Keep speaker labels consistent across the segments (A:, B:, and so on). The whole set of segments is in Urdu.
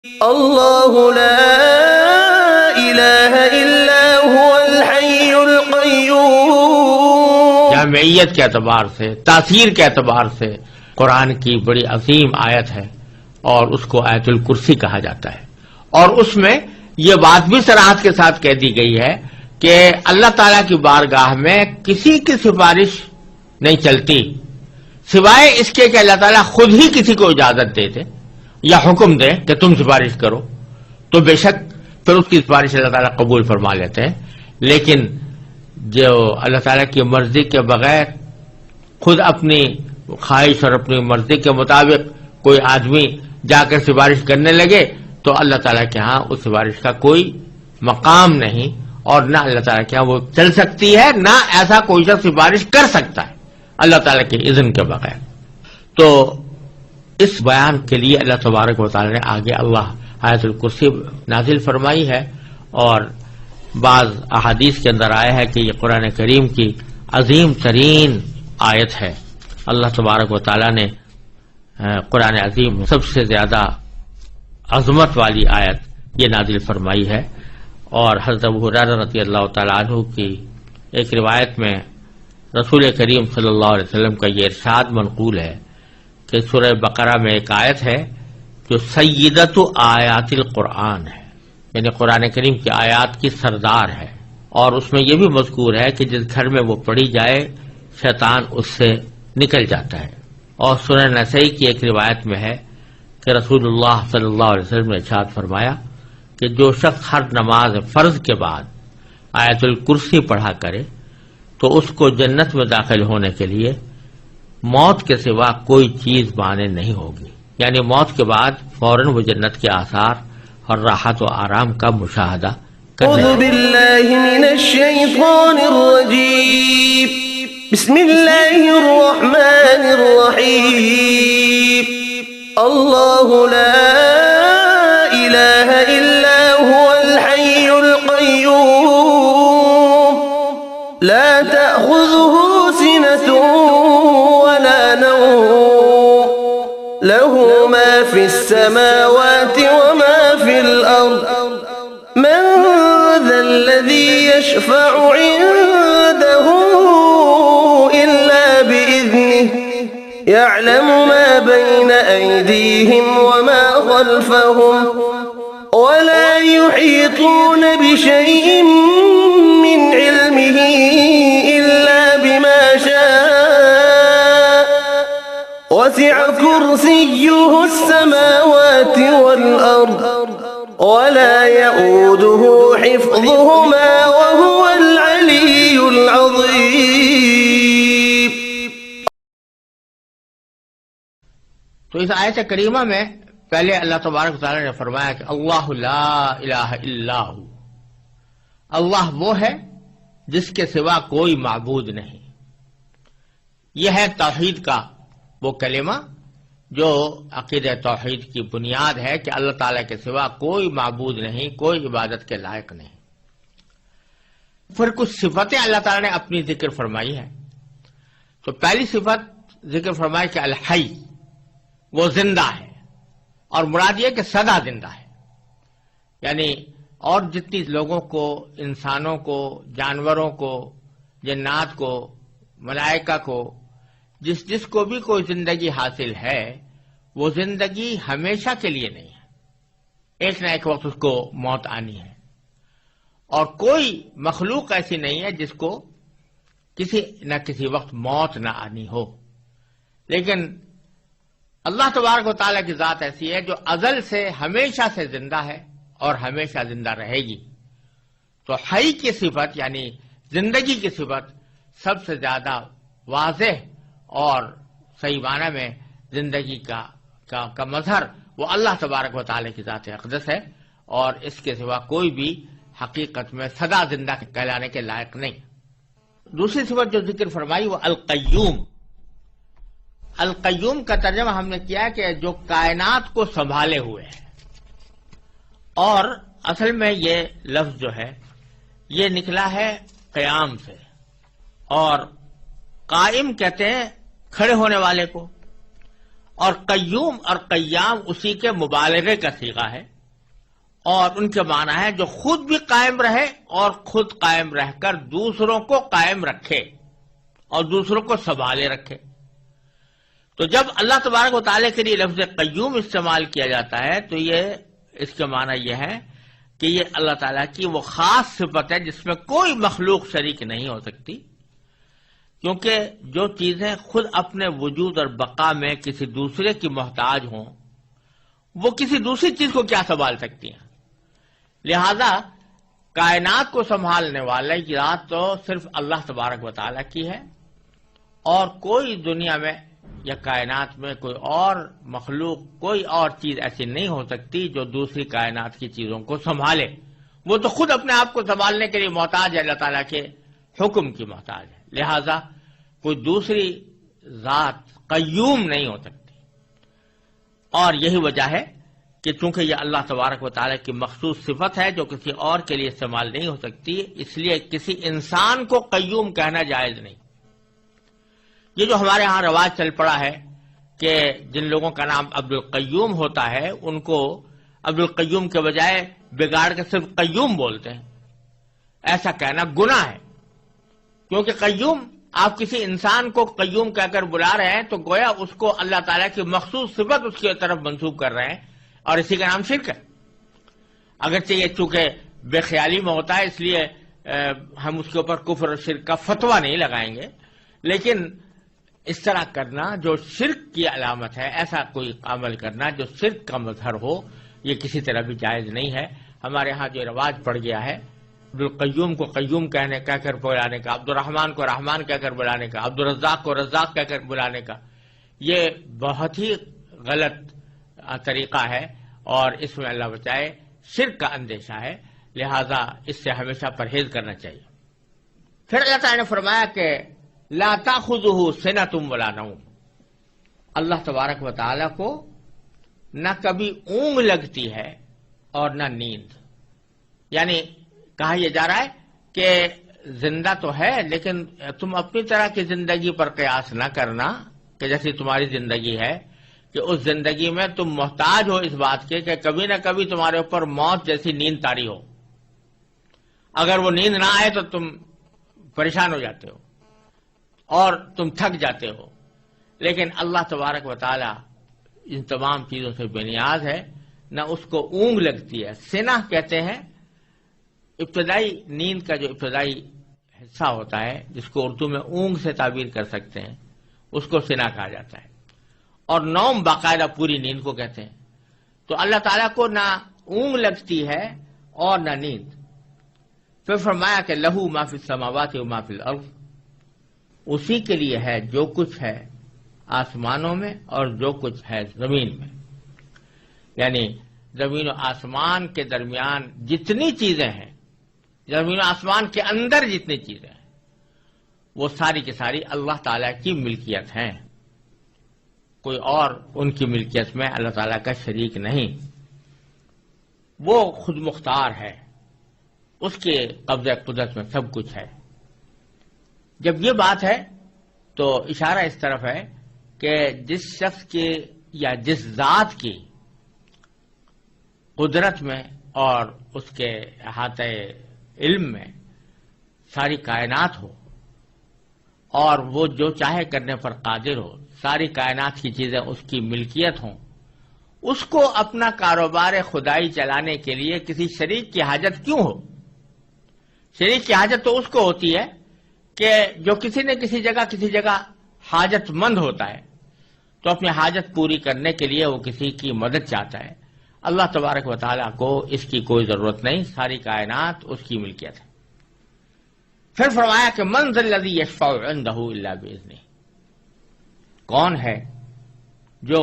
A: اللہ لا الہ الا هو الحی القیوم۔
B: جامعیت کے اعتبار سے، تاثیر کے اعتبار سے قرآن کی بڑی عظیم آیت ہے، اور اس کو آیت الکرسی کہا جاتا ہے۔ اور اس میں یہ بات بھی صراحت کے ساتھ کہہ دی گئی ہے کہ اللہ تعالیٰ کی بارگاہ میں کسی کی سفارش نہیں چلتی سوائے اس کے کہ اللہ تعالیٰ خود ہی کسی کو اجازت دے دے یا حکم دے کہ تم سفارش کرو، تو بے شک پھر اس کی سفارش اللہ تعالیٰ قبول فرما لیتے ہیں۔ لیکن جو اللہ تعالیٰ کی مرضی کے بغیر خود اپنی خواہش اور اپنی مرضی کے مطابق کوئی آدمی جا کر سفارش کرنے لگے تو اللہ تعالیٰ کے ہاں اس سفارش کا کوئی مقام نہیں، اور نہ اللہ تعالیٰ کے ہاں وہ چل سکتی ہے، نہ ایسا کوئی شخص سفارش کر سکتا ہے اللہ تعالیٰ کے اذن کے بغیر۔ تو اس بیان کے لیے اللہ تبارک و تعالیٰ نے آگے اللہ آیت الکرسی نازل فرمائی ہے، اور بعض احادیث کے اندر آیا ہے کہ یہ قرآن کریم کی عظیم ترین آیت ہے۔ اللہ تبارک و تعالیٰ نے قرآن عظیم سب سے زیادہ عظمت والی آیت یہ نازل فرمائی ہے۔ اور حضرت ابو ہریرہ رضی اللہ تعالیٰ عنہ کی ایک روایت میں رسول کریم صلی اللہ علیہ وسلم کا یہ ارشاد منقول ہے کہ سورہ بقرہ میں ایک آیت ہے جو سیدۃ آیات القرآن ہے، یعنی قرآن کریم کی آیات کی سردار ہے، اور اس میں یہ بھی مذکور ہے کہ جس گھر میں وہ پڑھی جائے شیطان اس سے نکل جاتا ہے۔ اور سنن نسائی کی ایک روایت میں ہے کہ رسول اللہ صلی اللہ علیہ وسلم نے ارشاد فرمایا کہ جو شخص ہر نماز فرض کے بعد آیت الکرسی پڑھا کرے تو اس کو جنت میں داخل ہونے کے لیے موت کے سوا کوئی چیز مانے نہیں ہوگی، یعنی موت کے بعد فوراً وہ جنت کے آثار اور راحت و آرام کا مشاہدہ کرنے
A: اعوذ باللہ من الشیطان الرجیم، بسم اللہ الرحمن الرحیم۔ اللہ لا الہ الا هو الحی القیوم، لا تأخذه سنة ولا نوم، له ما في السماوات وما في الأرض، من ذا الذي يشفع عنده إلا بإذنه، يعلم ما بين أيديهم وما خلفهم، ولا يحيطون بشيء من علمه إلا بما شاء، وسع كرسيه السماوات والأرض، ولا يؤوده حفظهما وهو العلي العظيم۔
B: تو اس آیت کریمہ میں پہلے اللہ تبارک و تعالیٰ نے فرمایا کہ اللہ لا الہ الا ہو، اللہ وہ ہے جس کے سوا کوئی معبود نہیں۔ یہ ہے توحید کا وہ کلمہ جو عقیدہ توحید کی بنیاد ہے کہ اللہ تعالیٰ کے سوا کوئی معبود نہیں، کوئی عبادت کے لائق نہیں۔ پھر کچھ صفتیں اللہ تعالیٰ نے اپنی ذکر فرمائی ہے۔ تو پہلی صفت ذکر فرمائی کہ الحی، وہ زندہ ہے، اور مراد یہ کہ سدا زندہ ہے، یعنی اور جتنی لوگوں کو، انسانوں کو، جانوروں کو، جنات کو، ملائکہ کو، جس کو بھی کوئی زندگی حاصل ہے، وہ زندگی ہمیشہ کے لیے نہیں ہے، ایک نہ ایک وقت اس کو موت آنی ہے۔ اور کوئی مخلوق ایسی نہیں ہے جس کو کسی نہ کسی وقت موت نہ آنی ہو، لیکن اللہ تبارک و تعالیٰ کی ذات ایسی ہے جو ازل سے ہمیشہ سے زندہ ہے اور ہمیشہ زندہ رہے گی۔ تو حی کی صفت یعنی زندگی کی صفت سب سے زیادہ واضح اور صحیح معنی میں زندگی کا مظہر وہ اللہ تبارک و تعالیٰ کی ذات اقدس ہے، اور اس کے سوا کوئی بھی حقیقت میں سدا زندہ کہلانے کے لائق نہیں۔ دوسری صفت جو ذکر فرمائی وہ القیوم۔ القیوم کا ترجمہ ہم نے کیا کہ جو کائنات کو سنبھالے ہوئے ہے، اور اصل میں یہ لفظ جو ہے یہ نکلا ہے قیام سے، اور قائم کہتے ہیں کھڑے ہونے والے کو، اور قیوم اور قیام اسی کے مبالغے کا صیغہ ہے، اور ان کے معنی ہے جو خود بھی قائم رہے اور خود قائم رہ کر دوسروں کو قائم رکھے اور دوسروں کو سنبھالے رکھے۔ تو جب اللہ تبارک و تعالیٰ کے لیے لفظ قیوم استعمال کیا جاتا ہے تو یہ اس کے معنی یہ ہے کہ یہ اللہ تعالیٰ کی وہ خاص صفت ہے جس میں کوئی مخلوق شریک نہیں ہو سکتی، کیونکہ جو چیزیں خود اپنے وجود اور بقا میں کسی دوسرے کی محتاج ہوں وہ کسی دوسری چیز کو کیا سنبھال سکتی ہیں؟ لہذا کائنات کو سنبھالنے والا کی ذات تو صرف اللہ تبارک و تعالیٰ کی ہے، اور کوئی دنیا میں یا کائنات میں کوئی اور مخلوق، کوئی اور چیز ایسی نہیں ہو سکتی جو دوسری کائنات کی چیزوں کو سنبھالے۔ وہ تو خود اپنے آپ کو سنبھالنے کے لیے محتاج ہے، اللہ تعالیٰ کے حکم کی محتاج ہے، لہذا کوئی دوسری ذات قیوم نہیں ہو سکتی۔ اور یہی وجہ ہے کہ چونکہ یہ اللہ تبارک و تعالیٰ کی مخصوص صفت ہے جو کسی اور کے لیے استعمال نہیں ہو سکتی، اس لیے کسی انسان کو قیوم کہنا جائز نہیں۔ یہ جو ہمارے ہاں رواج چل پڑا ہے کہ جن لوگوں کا نام عبد القیوم ہوتا ہے ان کو عبد القیوم کے بجائے بگاڑ کے صرف قیوم بولتے ہیں، ایسا کہنا گناہ ہے، کیونکہ قیوم آپ کسی انسان کو قیوم کہہ کر بلا رہے ہیں تو گویا اس کو اللہ تعالیٰ کی مخصوص صفت اس کی طرف منسوب کر رہے ہیں، اور اسی کا نام شرک ہے۔ اگرچہ یہ چونکہ بے خیالی میں ہوتا ہے اس لیے ہم اس کے اوپر کفر اور شرک کا فتویٰ نہیں لگائیں گے، لیکن اس طرح کرنا جو شرک کی علامت ہے، ایسا کوئی عمل کرنا جو شرک کا مظہر ہو، یہ کسی طرح بھی جائز نہیں ہے۔ ہمارے ہاں جو رواج پڑ گیا ہے عبد القیوم کو قیوم کہہ کر بلانے کا، عبد الرحمن کو رحمان کہہ کر بلانے کا، عبد الرزاق کو رزاق کہہ کر بلانے کا، یہ بہت ہی غلط طریقہ ہے، اور اس میں اللہ بچائے شرک کا اندیشہ ہے، لہذا اس سے ہمیشہ پرہیز کرنا چاہیے۔ پھر اللہ تعالیٰ نے فرمایا کہ لا تأخذہ سنۃ ولا نوم، اللہ تبارک و تعالیٰ کو نہ کبھی اونگ لگتی ہے اور نہ نیند، یعنی کہا یہ جا رہا ہے کہ زندہ تو ہے لیکن تم اپنی طرح کی زندگی پر قیاس نہ کرنا کہ جیسی تمہاری زندگی ہے، کہ اس زندگی میں تم محتاج ہو اس بات کے کہ کبھی نہ کبھی تمہارے اوپر موت جیسی نیند طاری ہو، اگر وہ نیند نہ آئے تو تم پریشان ہو جاتے ہو اور تم تھک جاتے ہو، لیکن اللہ تبارک و تعالی ان تمام چیزوں سے بے نیاز ہے، نہ اس کو اونگ لگتی ہے۔ سنہ کہتے ہیں ابتدائی نیند کا جو ابتدائی حصہ ہوتا ہے جس کو اردو میں اونگ سے تعبیر کر سکتے ہیں، اس کو سنہ کہا جاتا ہے، اور نوم باقاعدہ پوری نیند کو کہتے ہیں۔ تو اللہ تعالیٰ کو نہ اونگ لگتی ہے اور نہ نیند۔ پھر فرمایا کہ لہو ما فی السماوات و ما فی الارض، اسی کے لیے ہے جو کچھ ہے آسمانوں میں اور جو کچھ ہے زمین میں، یعنی زمین و آسمان کے درمیان جتنی چیزیں ہیں، زمین و آسمان کے اندر جتنی چیزیں ہیں، وہ ساری کی ساری اللہ تعالیٰ کی ملکیت ہیں، کوئی اور ان کی ملکیت میں اللہ تعالیٰ کا شریک نہیں، وہ خود مختار ہے، اس کے قبضہ قدرت میں سب کچھ ہے۔ جب یہ بات ہے تو اشارہ اس طرف ہے کہ جس شخص کی یا جس ذات کی قدرت میں اور اس کے احاطہ علم میں ساری کائنات ہو اور وہ جو چاہے کرنے پر قادر ہو، ساری کائنات کی چیزیں اس کی ملکیت ہوں، اس کو اپنا کاروبار خدائی چلانے کے لیے کسی شریک کی حاجت کیوں ہو؟ شریک کی حاجت تو اس کو ہوتی ہے کہ جو کسی نہ کسی جگہ حاجت مند ہوتا ہے، تو اپنی حاجت پوری کرنے کے لیے وہ کسی کی مدد چاہتا ہے۔ اللہ تبارک و تعالیٰ کو اس کی کوئی ضرورت نہیں، ساری کائنات اس کی ملکیت ہے۔ پھر فرمایا کہ من ذا الذی یشفع عندہ الا باذنہ، کون ہے جو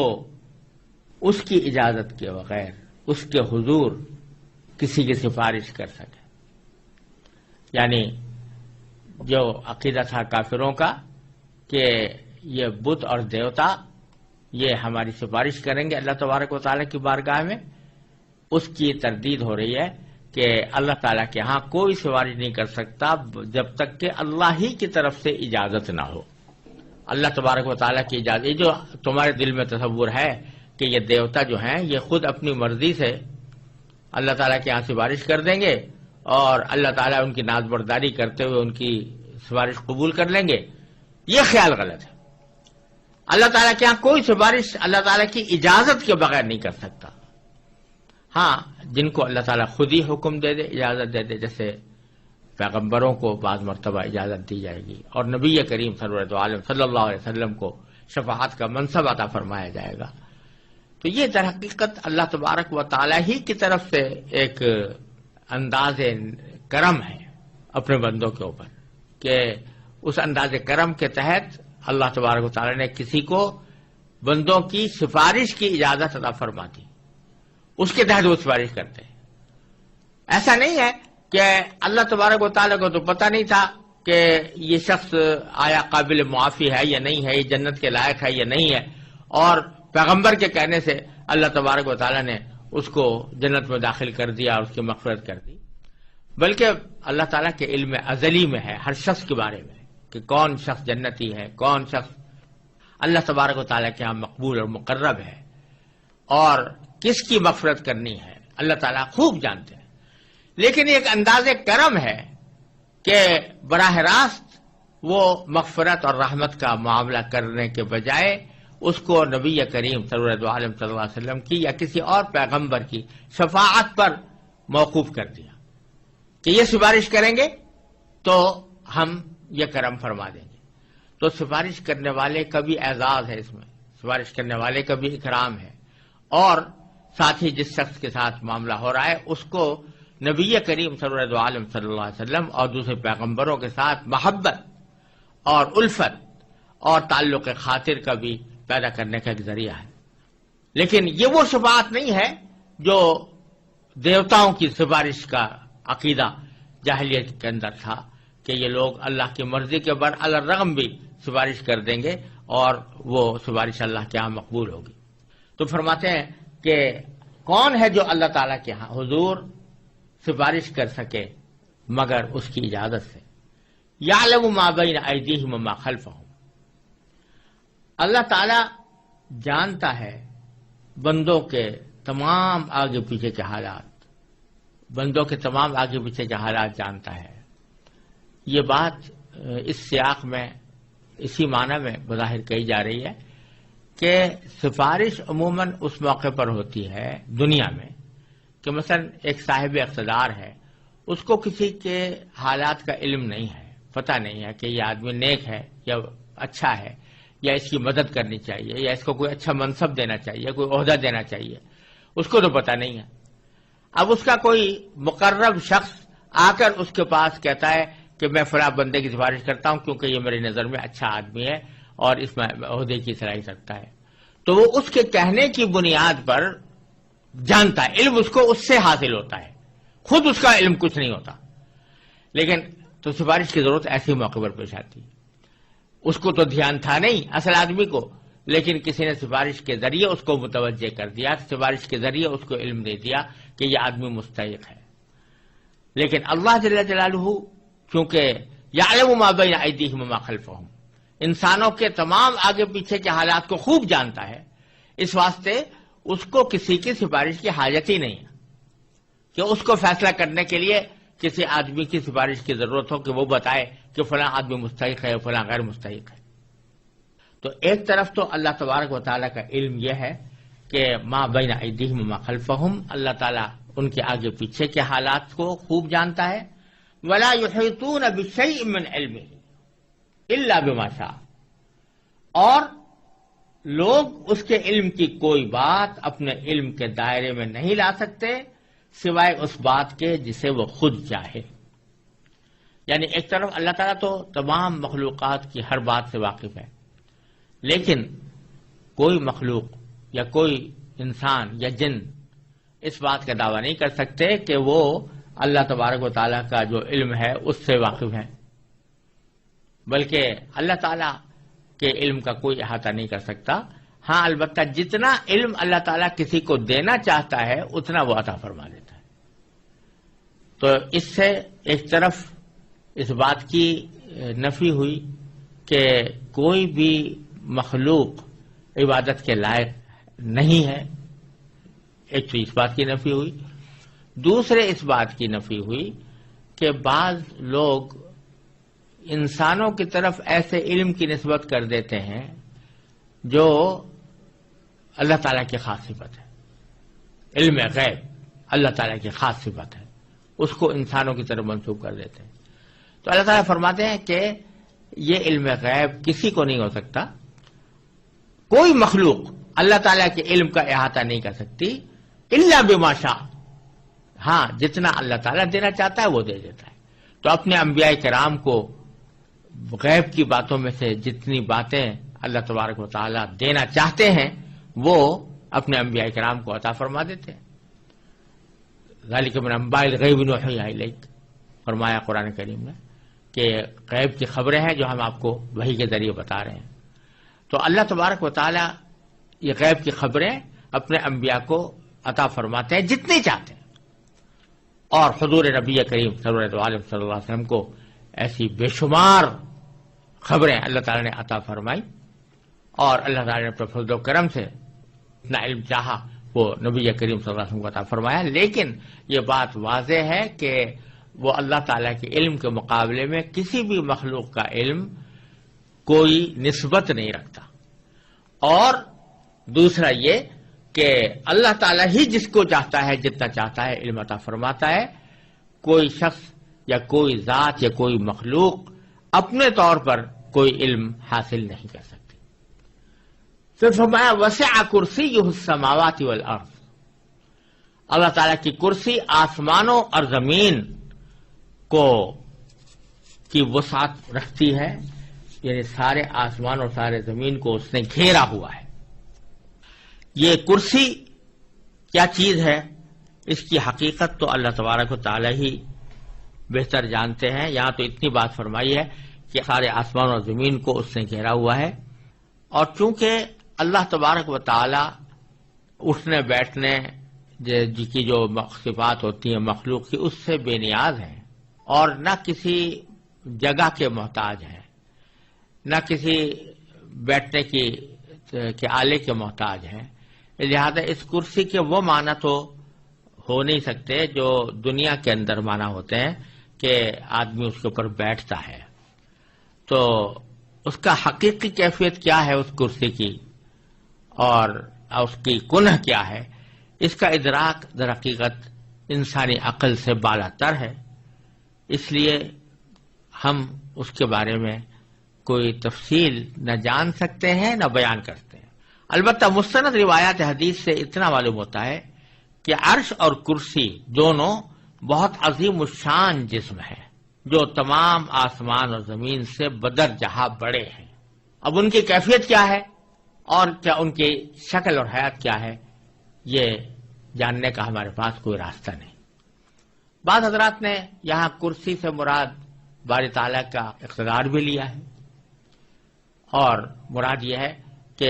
B: اس کی اجازت کے بغیر اس کے حضور کسی کی سفارش کر سکے؟ یعنی جو عقیدہ تھا کافروں کا کہ یہ بت اور دیوتا یہ ہماری سفارش کریں گے اللہ تبارک و تعالیٰ کی بارگاہ میں، اس کی تردید ہو رہی ہے کہ اللہ تعالیٰ کے ہاں کوئی سفارش نہیں کر سکتا جب تک کہ اللہ ہی کی طرف سے اجازت نہ ہو۔ اللہ تبارک و تعالیٰ کی اجازت. یہ جو تمہارے دل میں تصور ہے کہ یہ دیوتا جو ہیں یہ خود اپنی مرضی سے اللہ تعالیٰ کے یہاں سفارش کر دیں گے اور اللہ تعالیٰ ان کی ناز برداری کرتے ہوئے ان کی سفارش قبول کر لیں گے، یہ خیال غلط ہے. اللہ تعالیٰ کے یہاں کوئی سفارش اللہ تعالیٰ کی اجازت کے بغیر نہیں کر سکتا. ہاں، جن کو اللہ تعالیٰ خود ہی حکم دے دے، اجازت دے دے، جیسے پیغمبروں کو بعض مرتبہ اجازت دی جائے گی اور نبی کریم سرورت عالم صلی اللہ علیہ وسلم کو شفاعت کا منصب عطا فرمایا جائے گا. تو یہ در حقیقت اللہ تبارک و تعالیٰ ہی کی طرف سے ایک انداز کرم ہے اپنے بندوں کے اوپر، کہ اس انداز کرم کے تحت اللہ تبارک و تعالیٰ نے کسی کو بندوں کی سفارش کی اجازت عطا فرما دی، اس کے تحت وہ سفارش کرتے ہیں. ایسا نہیں ہے کہ اللہ تبارک و تعالیٰ کو تو پتہ نہیں تھا کہ یہ شخص آیا قابل معافی ہے یا نہیں ہے، یہ جنت کے لائق ہے یا نہیں ہے، اور پیغمبر کے کہنے سے اللہ تبارک و تعالیٰ نے اس کو جنت میں داخل کر دیا اور اس کی مغفرت کر دی. بلکہ اللہ تعالیٰ کے علم ازلی میں ہے ہر شخص کے بارے میں کہ کون شخص جنتی ہے، کون شخص اللہ تبارک و تعالیٰ کے یہاں مقبول اور مقرب ہے، اور کس کی مغفرت کرنی ہے اللہ تعالیٰ خوب جانتے ہیں. لیکن ایک انداز کرم ہے کہ براہ راست وہ مغفرت اور رحمت کا معاملہ کرنے کے بجائے اس کو نبی کریم سرورت عالم صلی اللہ علیہ وسلم کی یا کسی اور پیغمبر کی شفاعت پر موقوف کر دیا کہ یہ سفارش کریں گے تو ہم یہ کرم فرما دیں گے. تو سفارش کرنے والے کا بھی اعزاز ہے، اس میں سفارش کرنے والے کا بھی اکرام ہے، اور ساتھ ہی جس شخص کے ساتھ معاملہ ہو رہا ہے اس کو نبی کریم سرورت عالم صلی اللہ علیہ وسلم اور دوسرے پیغمبروں کے ساتھ محبت اور الفت اور تعلق خاطر کا بھی پیدا کرنے کا ایک ذریعہ ہے. لیکن یہ وہ شفاعت نہیں ہے جو دیوتاؤں کی سفارش کا عقیدہ جاہلیت کے اندر تھا کہ یہ لوگ اللہ کی مرضی کے برالرغم بھی سفارش کر دیں گے اور وہ سفارش اللہ کے ہاں مقبول ہوگی. تو فرماتے ہیں کہ کون ہے جو اللہ تعالیٰ کے ہاں حضور سفارش کر سکے مگر اس کی اجازت سے. یعلم ما بین ایدیہم وما خلفہم، اللہ تعالیٰ جانتا ہے بندوں کے تمام آگے پیچھے کے حالات، بندوں کے تمام آگے پیچھے کے حالات جانتا ہے. یہ بات اس سیاق میں اسی معنی میں بظاہر کہی جا رہی ہے کہ سفارش عموماً اس موقع پر ہوتی ہے دنیا میں کہ مثلا ایک صاحب اقتدار ہے، اس کو کسی کے حالات کا علم نہیں ہے، پتہ نہیں ہے کہ یہ آدمی نیک ہے یا اچھا ہے یا اس کی مدد کرنی چاہیے یا اس کو کوئی اچھا منصب دینا چاہیے، کوئی عہدہ دینا چاہیے، اس کو تو پتہ نہیں ہے. اب اس کا کوئی مقرب شخص آ کر اس کے پاس کہتا ہے کہ میں فلاں بندے کی سفارش کرتا ہوں کیونکہ یہ میری نظر میں اچھا آدمی ہے اور اس میں عہدے کی صلاحیت رکھتا ہے. تو وہ اس کے کہنے کی بنیاد پر جانتا ہے، علم اس کو اس سے حاصل ہوتا ہے، خود اس کا علم کچھ نہیں ہوتا. لیکن تو سفارش کی ضرورت ایسے موقع پر پیش آتی ہے. اس کو تو دھیان تھا نہیں اصل آدمی کو، لیکن کسی نے سفارش کے ذریعے اس کو متوجہ کر دیا، سفارش کے ذریعے اس کو علم دے دیا کہ یہ آدمی مستحق ہے. لیکن اللہ جل جلالہ چونکہ یعلم ما بین ایدیہم وما خلفہم، انسانوں کے تمام آگے پیچھے کے حالات کو خوب جانتا ہے، اس واسطے اس کو کسی کی سفارش کی حاجت ہی نہیں ہے کہ اس کو فیصلہ کرنے کے لیے کسی آدمی کی سفارش کی ضرورت ہو کہ وہ بتائے کہ فلاں آدمی مستحق ہے فلاں غیر مستحق ہے. تو ایک طرف تو اللہ تبارک و تعالیٰ کا علم یہ ہے کہ ما بین ایدیہم وما خلفہم، اللہ تعالیٰ ان کے آگے پیچھے کے حالات کو خوب جانتا ہے. ولا یحیطون بشیء من علمہ الا بما شاء، اور لوگ اس کے علم کی کوئی بات اپنے علم کے دائرے میں نہیں لا سکتے سوائے اس بات کے جسے وہ خود چاہے. یعنی ایک طرف اللہ تعالیٰ تو تمام مخلوقات کی ہر بات سے واقف ہے، لیکن کوئی مخلوق یا کوئی انسان یا جن اس بات کا دعویٰ نہیں کر سکتے کہ وہ اللہ تبارک و تعالیٰ کا جو علم ہے اس سے واقف ہے، بلکہ اللہ تعالیٰ کے علم کا کوئی احاطہ نہیں کر سکتا. ہاں البتہ جتنا علم اللہ تعالیٰ کسی کو دینا چاہتا ہے اتنا وہ عطا فرما دیتا ہے. تو اس سے ایک طرف اس بات کی نفی ہوئی کہ کوئی بھی مخلوق عبادت کے لائق نہیں ہے، ایک تو اس بات کی نفی ہوئی. دوسرے اس بات کی نفی ہوئی کہ بعض لوگ انسانوں کی طرف ایسے علم کی نسبت کر دیتے ہیں جو اللہ تعالیٰ کی خاص صفت ہے. علم غیب اللہ تعالیٰ کی خاص صفت ہے، اس کو انسانوں کی طرف منسوب کر دیتے ہیں. تو اللہ تعالیٰ فرماتے ہیں کہ یہ علم غیب کسی کو نہیں ہو سکتا، کوئی مخلوق اللہ تعالیٰ کے علم کا احاطہ نہیں کر سکتی الا بما شاء. ہاں، جتنا اللہ تعالیٰ دینا چاہتا ہے وہ دے دیتا ہے. تو اپنے انبیاء کرام کو غیب کی باتوں میں سے جتنی باتیں اللہ تبارک و تعالیٰ دینا چاہتے ہیں وہ اپنے انبیاء کرام کو عطا فرما دیتے ہیں. ذالک من انباء الغیب نوحیہ الیک، فرمایا قرآن کریم نے کہ غیب کی خبریں ہیں جو ہم آپ کو وحی کے ذریعے بتا رہے ہیں. تو اللہ تبارک و تعالیٰ یہ غیب کی خبریں اپنے انبیاء کو عطا فرماتے ہیں جتنی چاہتے ہیں. اور حضور نبی کریم صلی اللہ علیہ وسلم کو ایسی بے شمار خبریں اللہ تعالیٰ نے عطا فرمائی، اور اللہ تعالیٰ نے اپنے فضل و کرم سے اتنا علم چاہا وہ نبی کریم صلی اللہ علیہ وسلم کو عطا فرمایا. لیکن یہ بات واضح ہے کہ وہ اللہ تعالیٰ کے علم کے مقابلے میں کسی بھی مخلوق کا علم کوئی نسبت نہیں رکھتا. اور دوسرا یہ کہ اللہ تعالیٰ ہی جس کو چاہتا ہے جتنا چاہتا ہے علم عطا فرماتا ہے. کوئی شخص یا کوئی ذات یا کوئی مخلوق اپنے طور پر کوئی علم حاصل نہیں کر سکتی. پھر فرمایا وسع کرسیہ السماوات والارض، اللہ تعالیٰ کی کرسی آسمانوں اور زمین کو کی وسعت رکھتی ہے، یعنی سارے آسمان اور سارے زمین کو اس نے گھیرا ہوا ہے. یہ کرسی کیا چیز ہے، اس کی حقیقت تو اللہ تبارک و تعالیٰ ہی بہتر جانتے ہیں. یہاں تو اتنی بات فرمائی ہے کہ سارے آسمان اور زمین کو اس نے گھیرا ہوا ہے. اور چونکہ اللہ تبارک و تعالیٰ اٹھنے بیٹھنے کی جو صفات ہوتی ہیں مخلوق کی اس سے بے نیاز ہیں، اور نہ کسی جگہ کے محتاج ہیں، نہ کسی بیٹھنے کے آلے کے محتاج ہیں. لہذا اس کرسی کے وہ معنی تو ہو نہیں سکتے جو دنیا کے اندر معنی ہوتے ہیں کہ آدمی اس کے اوپر بیٹھتا ہے. تو اس کا حقیقی کیفیت کیا ہے اس کرسی کی اور اس کی کنہ کیا ہے، اس کا ادراک در حقیقت انسانی عقل سے بالا تر ہے. اس لیے ہم اس کے بارے میں کوئی تفصیل نہ جان سکتے ہیں نہ بیان کرتے ہیں. البتہ مستند روایات حدیث سے اتنا معلوم ہوتا ہے کہ عرش اور کرسی دونوں بہت عظیم الشان جسم ہیں جو تمام آسمان اور زمین سے بدرجہ بڑے ہیں. اب ان کی کیفیت کیا ہے اور کیا ان کی شکل اور حیات کیا ہے، یہ جاننے کا ہمارے پاس کوئی راستہ نہیں. بعض حضرات نے یہاں کرسی سے مراد باری تعالیٰ کا اقتدار بھی لیا ہے، اور مراد یہ ہے کہ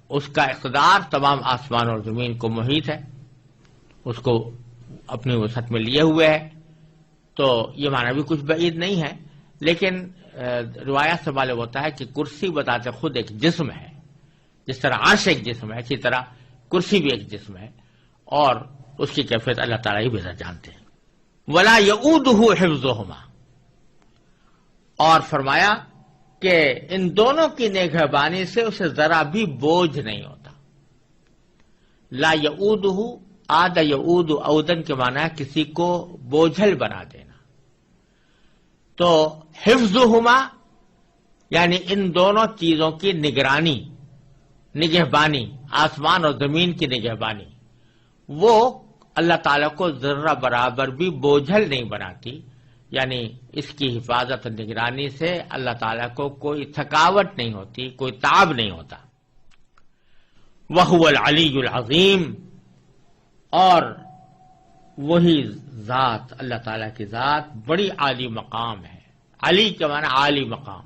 B: اس کا اقتدار تمام آسمان اور زمین کو محیط ہے، اس کو اپنی وسعت میں لیے ہوئے ہے. تو یہ معنی بھی کچھ بعید نہیں ہے، لیکن روایات سے معلوم ہوتا ہے کہ کرسی بتاتے خود ایک جسم ہے. جس طرح عرش ایک جسم ہے اسی طرح کرسی بھی ایک جسم ہے، اور اس کی کیفیت اللہ تعالیٰ ہی بہتر جانتے ہیں. وَلَا يَؤُودُهُ حِفْظُهُمَا، اور فرمایا کہ ان دونوں کی نگہبانی سے اسے ذرا بھی بوجھ نہیں ہوتا. لا یعودہ، عاد یعود عودن کے معنی ہے کسی کو بوجھل بنا دینا. تو حفظہما یعنی ان دونوں چیزوں کی نگرانی، نگہبانی، آسمان اور زمین کی نگہبانی، وہ اللہ تعالیٰ کو ذرہ برابر بھی بوجھل نہیں بناتی. یعنی اس کی حفاظت اور نگرانی سے اللہ تعالیٰ کو کوئی تھکاوٹ نہیں ہوتی، کوئی تعب نہیں ہوتا. وَهُوَ الْعَلِيُّ الْعَظِيمُ، اور وہی ذات اللہ تعالیٰ کی ذات بڑی عالی مقام ہے. علی کے معنی عالی مقام،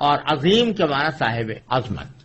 B: اور عظیم کے معنی صاحب عظمت.